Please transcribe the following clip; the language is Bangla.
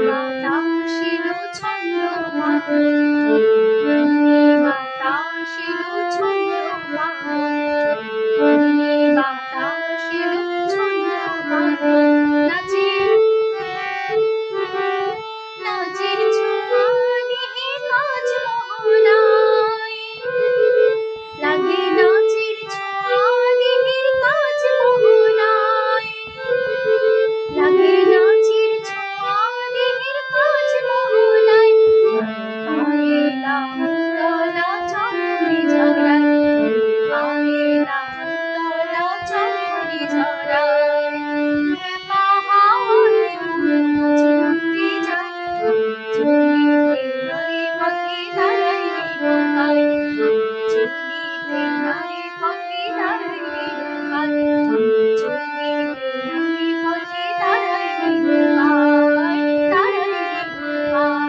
বাতাসেরও ছন্দ পাগল, বাতাসেরও ছন্দ পাগল, বাতাসেরও ছন্দ পাগল। নাচের নাচের ছোঁয়া নিয়ে কাজ মোহনায়, লাগে নাচের ছোঁয়া নিয়ে কাজ মোহনায়, লাগে নাচের ছোঁয়া নিয়ে কাজ মোহনায়। পায়ে লামতলা চন্দ্রী ঝরায়, পায়ে লামতলা চন্দ্রী ঝরায়। পাহাড়ে চন্দ্রী যায়, চলিতে নারে পথে দাঁড়াই নিরুপায়, চলিতে নারে পথে দাঁড়াই নিরুপায়, চলিতে নারে পথে দাঁড়াই নিরুপায়, দাঁড়াই নিরুপায়।